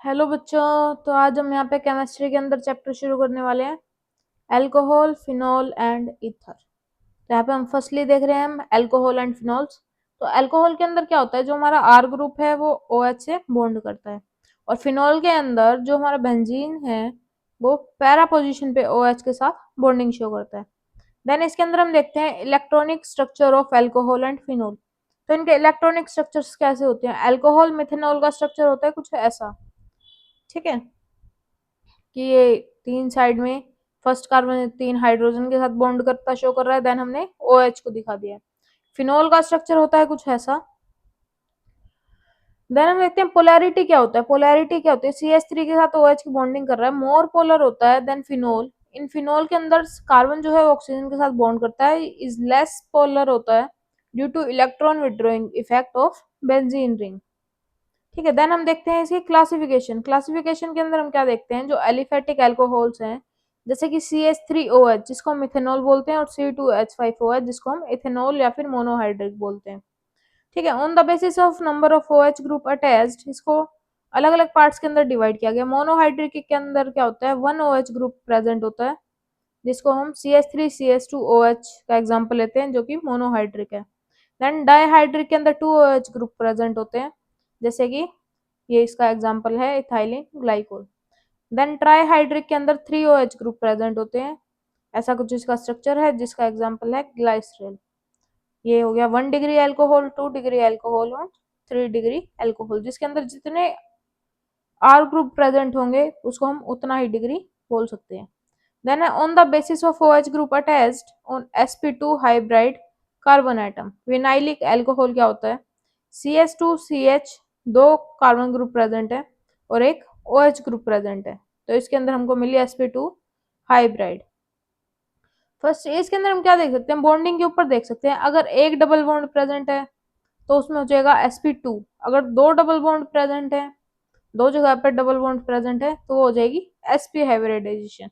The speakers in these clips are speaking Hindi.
हेलो बच्चों। तो आज हम यहाँ पे केमिस्ट्री के अंदर चैप्टर शुरू करने वाले हैं, अल्कोहल, फिनॉल एंड ईथर। तो यहाँ पे हम फर्स्टली देख रहे हैं हम अल्कोहल एंड फिनॉल्स। तो अल्कोहल के अंदर क्या होता है, जो हमारा आर ग्रुप है वो OH से बॉन्ड करता है, और फिनॉल के अंदर जो हमारा बेंजीन है वो पैरा पोजिशन पे OH के साथ बॉन्डिंग शो करता है। देन इसके अंदर हम देखते हैं electronic structure of alcohol and phenol. तो इनके इलेक्ट्रॉनिक स्ट्रक्चर्स कैसे होते हैं। अल्कोहल मिथेनॉल का स्ट्रक्चर होता है कुछ ऐसा, ठीक है, कि ये तीन साइड में फर्स्ट कार्बन तीन हाइड्रोजन के साथ बॉन्ड करता शो कर रहा है, देन हमने OH को दिखा दिया है। फिनोल का स्ट्रक्चर होता है कुछ ऐसा। देन हम देखते हैं पोलैरिटी क्या होता है। पोलैरिटी क्या होती है, CH3 के साथ OH की बॉन्डिंग कर रहा है, मोर पोलर होता है देन फिनोल। इन फिनोल के अंदर कार्बन जो है वो ऑक्सीजन के साथ बॉन्ड करता है, इज लेस पोलर होता है due two electron withdrawing effect of benzene ring. ठीक है, देन हम देखते हैं इसकी क्लासिफिकेशन। क्लासिफिकेशन के अंदर हम क्या देखते हैं, जो एलिफेटिक अल्कोहल्स हैं जैसे कि CH3OH जिसको हम मिथेनॉल बोलते हैं, और C2H5OH जिसको हम इथेनॉल या फिर मोनोहाइड्रिक बोलते हैं। ठीक है, on the basis of number of OH group attached इसको अलग अलग पार्ट्स के अंदर डिवाइड किया गया। मोनोहाइड्रिक के अंदर क्या होता है, 1 OH ग्रुप प्रेजेंट होता है जिसको हम CH3CH2OH का एग्जाम्पल लेते हैं जो कि मोनोहाइड्रिक है। देन डाईहाइड्रिक के अंदर 2 OH ग्रुप प्रेजेंट होते हैं, जैसे कि ये इसका एग्जाम्पल है इथाइलिन ग्लाइकोल। देन ट्राईहाइड्रिक के अंदर 3 OH ग्रुप प्रेजेंट होते हैं, ऐसा कुछ इसका स्ट्रक्चर है जिसका एग्जाम्पल है ग्लाइसरॉल। ये हो गया 1 डिग्री अल्कोहल, 2 डिग्री अल्कोहल और 3 डिग्री अल्कोहल, जिसके अंदर जितने R ग्रुप प्रेजेंट होंगे उसको हम उतना ही डिग्री बोल सकते हैं। Then on the basis of OH group attached on sp2 hybrid carbon atom. Vinylic alcohol क्या होता है, CH2CH दो कार्बन ग्रुप प्रेजेंट है और एक OH ग्रुप प्रेजेंट है, तो इसके अंदर हमको मिली sp2 हाइब्राइड। फर्स्ट इसके अंदर हम क्या देख सकते हैं, बॉन्डिंग के ऊपर देख सकते हैं। अगर एक डबल बॉन्ड प्रेजेंट है तो उसमें हो जाएगा sp2। अगर दो डबल बॉन्ड प्रेजेंट है, दो जगह पर डबल बॉन्ड प्रेजेंट है, तो वो हो जाएगी sp hybridisation.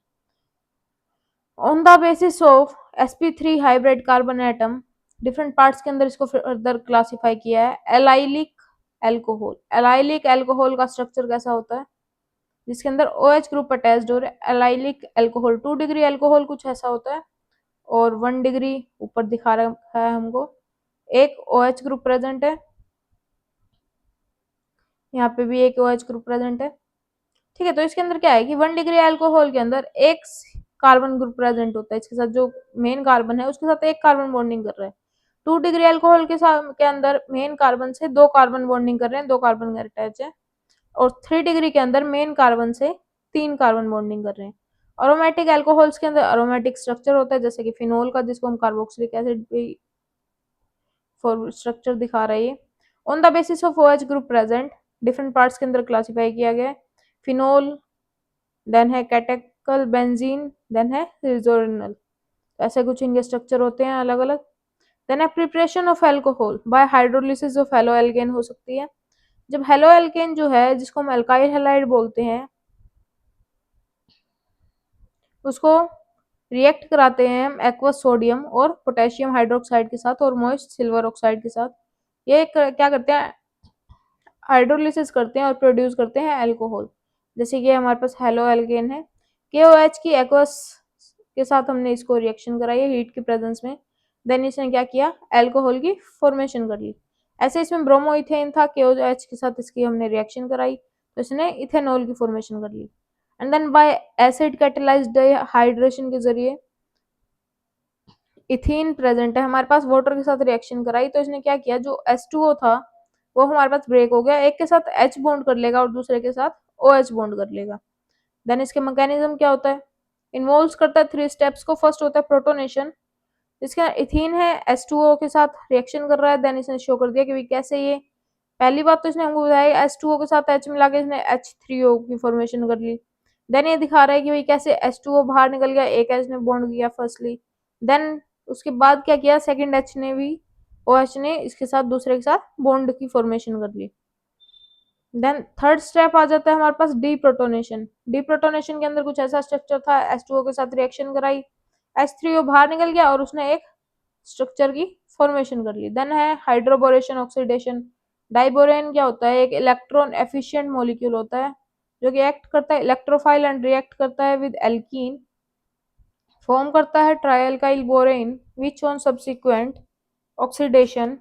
On the basis of sp3 hybrid carbon atom different parts के अंदर इसको फर्दर क्लासिफाई किया है। एलाइलिक अल्कोहल, एलाइलिक अल्कोहल का स्ट्रक्चर कैसा होता है, जिसके अंदर OH ग्रुप अटैच्ड हो रहा है। एलाइलिक अल्कोहल 2 डिग्री अल्कोहल कुछ ऐसा होता है, और 1 डिग्री ऊपर दिखा रखा है हमको, एक OH ग्रुप प्रेजेंट है, यहाँ पे भी एक OH ग्रुप प्रेजेंट है। ठीक है, तो इसके अंदर क्या है कि 1 डिग्री अल्कोहल के अंदर एक कार्बन ग्रुप प्रेजेंट होता है, इसके साथ जो मेन कार्बन है उसके साथ एक कार्बन बॉन्डिंग कर रहा है। 2 डिग्री अल्कोहल के साथ के अंदर मेन कार्बन से दो कार्बन बॉन्डिंग कर रहे हैं, दो कार्बन अटैच है। और 3 डिग्री के अंदर मेन कार्बन से तीन कार्बन बॉन्डिंग कर रहे हैं। अरोमेटिक अल्कोहल्स के अंदर अरोमेटिक स्ट्रक्चर होता है, जैसे कि फिनोल का जिसको हम कार्बोक्सिलिक एसिड फॉर स्ट्रक्चर दिखा रहा है। On the basis of OH group present different parts के अंदर क्लासिफाई किया गया है। फिनोल, देन है कैटेकल बेंजीन, देन है रिजोनिल। ऐसे कुछ इनके स्ट्रक्चर होते हैं अलग अलग। देन है preparation of alcohol bye hydrolysis of halo alkane हो सकती है। जब हेलो एल्केन जो है जिसको हम अल्काइल हैलाइड बोलते हैं उसको रिएक्ट कराते हैं हम एक्वस सोडियम और पोटेशियम हाइड्रोक्साइड के साथ और मोइस्ट सिल्वर ऑक्साइड के साथ। ये क्या करते हैं, हाइड्रोलिसिस करते हैं और प्रोड्यूस करते हैं अल्कोहल। जैसे कि हमारे पास हेलो एल्केन है, KOH की एक्वस के साथ हमने इसको रिएक्शन कराई है हीट की प्रेजेंस में, देन इसने क्या किया, अल्कोहल की फॉर्मेशन कर ली। ऐसे इसमें ब्रोमो इथेन था, KOH के साथ इसकी हमने रिएक्शन कराई तो इसने इथेनॉल की फॉर्मेशन कर ली। And then by acid catalysed hydration के जरिए इथीन प्रेजेंट है हमारे पास, वाटर के साथ रिएक्शन कराई तो इसने क्या किया, जो H2O था वो हमारे पास ब्रेक हो गया, एक के साथ H बॉन्ड कर लेगा और दूसरे के साथ OH बॉन्ड कर लेगा। देन इसके मैकेनिज्म क्या होता है, इन्वॉल्व करता है 3 स्टेप्स को। फर्स्ट होता है प्रोटोनेशन, इसके इथीन है H2O के साथ रिएक्शन कर रहा है, देन इसने शो कर दिया कि कैसे ये, पहली बात तो इसने हमको बताया H2O के साथ H मिला के इसने H3O की फॉर्मेशन कर ली। देन ये दिखा रहा है कि भाई कैसे H2O बाहर निकल गया, एक H ने बॉन्ड किया फर्स्टली, देन उसके बाद क्या किया, सेकंड H ने भी OH ने इसके साथ दूसरे के साथ बॉन्ड की फॉर्मेशन कर ली। देन थर्ड स्टेप आ जाता है हमारे पास डीप्रोटोनेशन। डीप्रोटोनेशन के अंदर कुछ ऐसा स्ट्रक्चर था, H2O के साथ रिएक्शन कराई, H3O बाहर निकल गया और उसने एक स्ट्रक्चर की फॉर्मेशन कर ली। देन है हाइड्रोबोरेशन ऑक्सीडेशन। डाइबोरेन क्या होता है, एक इलेक्ट्रॉन एफिशिएंट मॉलिक्यूल होता है जो कि एक्ट करता है इलेक्ट्रोफाइल एंड रिएक्ट करता है विद एल्कीन, फॉर्म करता है trialkyl borane which on subsequent oxidation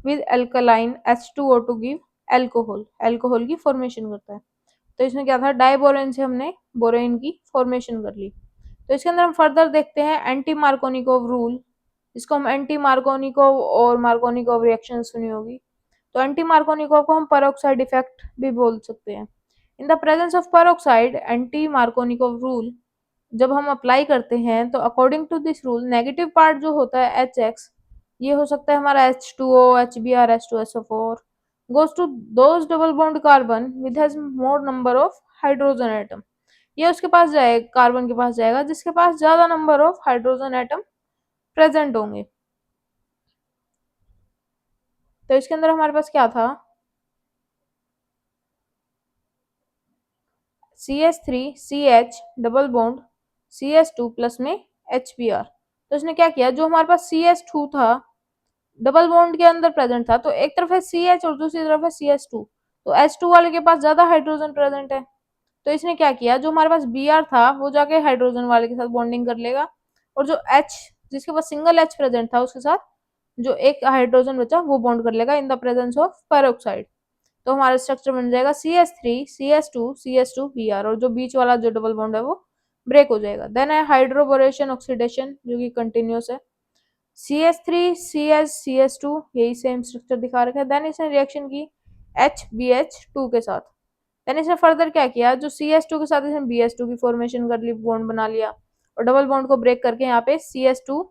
with alkaline H2O to give alcohol, alcohol की फॉर्मेशन करता है। तो इसमें क्या था, डाइबोरेन से हमने बोरेन की फॉर्मेशन कर ली। तो इसके अंदर हम फर्दर देखते हैं एंटी मार्कोनिकोव रूल, इसको हम एंटी मार्कोनिकोव और मार्कोनिकोव रिएक्शन सुनी होगी। तो एंटी मार्कोनिकोव को हम पेरोक्साइड इफेक्ट भी बोल सकते हैं। In the presence of peroxide anti Markovnikov rule जब हम अप्लाई करते हैं तो according to this rule negative part जो होता है HX, ये हो सकता है हमारा H2O, HBr, H2SO4 goes to those double bond carbon which has more number of hydrogen atom, ये उसके पास जाएगा, कार्बन के पास जाएगा जिसके पास ज्यादा number of hydrogen atom present होंगे। तो इसके अंदर हमारे पास क्या था, CH3CH double bond CH2 plus में HBr। तो इसने क्या किया, जो हमारे पास CH2 था डबल बॉन्ड के अंदर प्रेजेंट था, तो एक तरफ है CH और दूसरी तरफ है CH2, तो H2 वाले के पास ज्यादा हाइड्रोजन प्रेजेंट है। तो इसने क्या किया, जो हमारे पास Br था वो जाके हाइड्रोजन वाले के साथ बॉन्डिंग कर लेगा, और जो H जिसके पास सिंगल H प्रेजेंट था उसके साथ जो एक हाइड्रोजन बचा वो बॉन्ड कर लेगा इन द प्रेजेंस ऑफ पेरोक्साइड। तो हमारा स्ट्रक्चर बन जाएगा CH3 CH2 CH2 Br, और जो बीच वाला जो डबल बॉन्ड है वो ब्रेक हो जाएगा। देन है हाइड्रोबोरेशन ऑक्सीडेशन जो कि कंटिन्यूस है, CH3 CH CH2 यही सेम स्ट्रक्चर दिखा रखा है। देन इसने रिएक्शन की HBH2 के साथ। देन इसने फर्दर क्या किया, जो CH2 के साथ इसने BH2 की फॉर्मेशन कर ली, बॉन्ड बना लिया, और डबल बॉन्ड को ब्रेक करके यहाँ पे CH2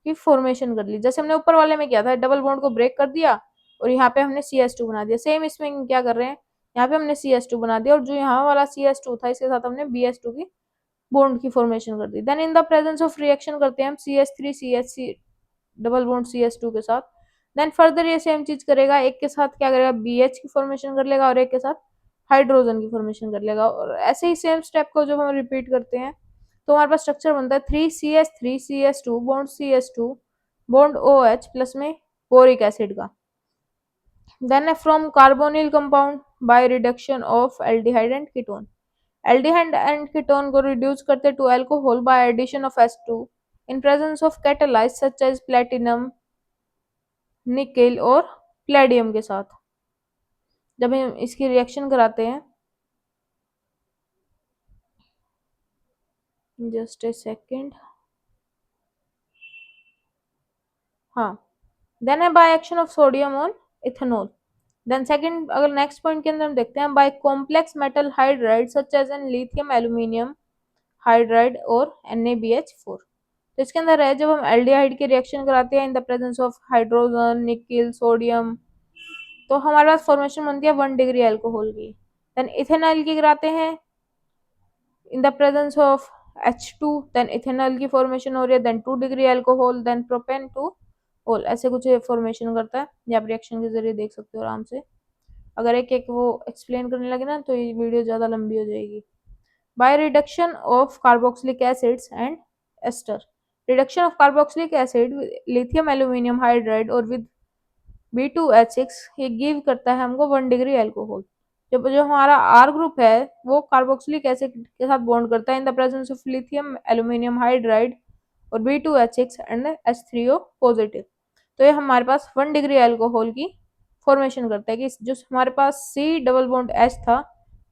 की फॉर्मेशन कर ली। जैसे हमने ऊपर वाले में किया था, डबल बॉन्ड को ब्रेक कर दिया और यहाँ पे हमने CH2 बना दिया, सेम इसमें क्या कर रहे हैं, यहाँ पे हमने CH2 बना दिया, और जो यहाँ वाला CH2 था इसके साथ हमने BH2 की बॉन्ड की फॉर्मेशन कर दी। Then in the presence of reaction करते हैं हम CH3 CH double bond CH2 के साथ। देन फर्दर ये सेम चीज करेगा, एक के साथ क्या करेगा, BH की फॉर्मेशन कर लेगा और एक के साथ हाइड्रोजन की फॉर्मेशन कर लेगा, और ऐसे ही सेम स्टेप को जब हम रिपीट करते हैं तो हमारे पास स्ट्रक्चर बनता है 3CH3 CH2 bond CH2 bond OH plus में बोरिक एसिड का। Then from carbonyl compound by reduction of aldehyde and ketone, aldehyde and ketone को रिड्यूस करते to alcohol by addition of H2 in presence of catalysts such as platinum, nickel और प्लेडियम के साथ। जब हम इसकी रिएक्शन कराते हैं, जस्ट ए सेकेंड, हाँ, देन है by action of sodium on ethanol. Then second, अगर नेक्स्ट पॉइंट के अंदर हम देखते हैं by complex metal hydride such as an lithium aluminium hydride और NaBH4। तो इसके अंदर है जब हम एल्डिहाइड की रिएक्शन कराते हैं in the presence of hydrogen, nickel, sodium, तो हमारे पास फॉर्मेशन बनती है 1 डिग्री अल्कोहल की। देन इथेनॉल की कराते हैं in the presence of H2, then ethanol की फॉर्मेशन हो रही है, then 2 degree alcohol, then propane two ol, ऐसे कुछ फॉर्मेशन करता है। ये आप रिएक्शन के जरिए देख सकते हो आराम से। अगर एक एक वो एक्सप्लेन करने लगे ना तो ये वीडियो ज्यादा लंबी हो जाएगी। By reduction of carboxylic acids and ester, reduction of carboxylic acid lithium aluminium hydride और विद B2H6, ये गिव करता है हमको 1 डिग्री अल्कोहल। जब जो हमारा R ग्रुप है वो कार्बोक्सिलिक एसिड के साथ बॉन्ड करता है इन the presence of lithium aluminium hydride और B2H6 एंड H3O पॉजिटिव। तो ये हमारे पास 1 डिग्री अल्कोहल की फॉर्मेशन करता है कि जो हमारे पास C डबल बॉन्ड H था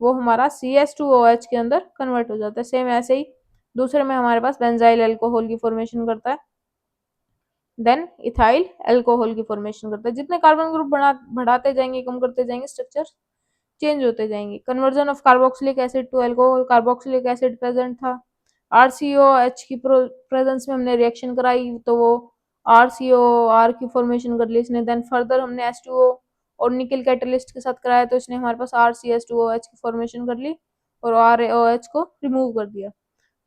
वो हमारा CH2OH के अंदर कन्वर्ट हो जाता है। सेम ऐसे ही दूसरे में हमारे पास बेंजाइल अल्कोहल की फॉर्मेशन करता है, देन इथाइल अल्कोहल की फॉर्मेशन करता है। जितने कार्बन ग्रुप बढ़ाते जाएंगे, कम करते जाएंगे, स्ट्रक्चर चेंज होते जाएंगे। Conversion of carboxylic acid to alcohol, carboxylic acid present था, RCOH की प्रेजेंस में हमने रिएक्शन कराई तो वो RCOR की फॉर्मेशन कर ली इसने। देन फर्दर हमने H2O और निकल कैटलिस्ट के साथ कराया तो इसने हमारे पास RCH2OH की फॉर्मेशन कर ली और RaOH को रिमूव कर दिया।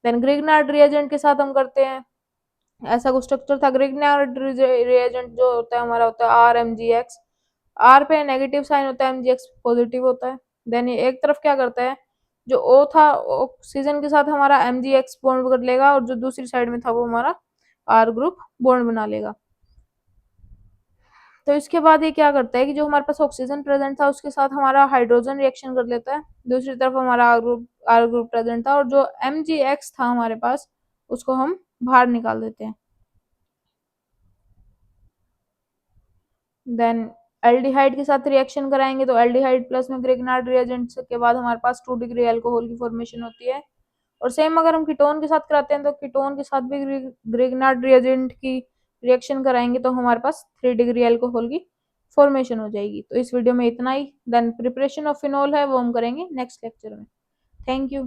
देन ग्रिग्नार्ड रिएजेंट के साथ हम करते हैं, ऐसा कुछ स्ट्रक्चर था। ग्रिग्नार्ड रिएजेंट जो होता है हमारा होता है RMgX, R पे नेगेटिव साइन होता है, MgX पॉजिटिव होता है। देन ये एक तरफ क्या करता है, जो O था ऑक्सीजन के साथ हमारा MgX बॉन्ड कर लेगा और जो दूसरी साइड में था वो हमारा R ग्रुप बॉन्ड बना लेगा। तो इसके बाद ये क्या करता है कि जो हमारे पास ऑक्सीजन प्रेजेंट था उसके साथ हमारा हाइड्रोजन रिएक्शन कर लेता है, दूसरी तरफ हमारा आर ग्रुप प्रेजेंट था और जो MgX था हमारे पास उसको हम बाहर निकाल देते हैं। देन एल्डिहाइड के साथ रिएक्शन कराएंगे तो एल्डिहाइड प्लस में ग्रिग्नार्ड रिएजेंट के बाद हमारे पास 2 डिग्री अल्कोहल की फॉर्मेशन होती है। और सेम अगर हम कीटोन के साथ कराते हैं तो कीटोन के साथ भी ग्रिग्नार्ड रिएजेंट की रिएक्शन कराएंगे तो हमारे पास 3 डिग्री अल्कोहल की फॉर्मेशन हो जाएगी। तो इस वीडियो में इतना ही। देन प्रिपरेशन ऑफ फिनोल है वो हम करेंगे नेक्स्ट लेक्चर में। Thank you.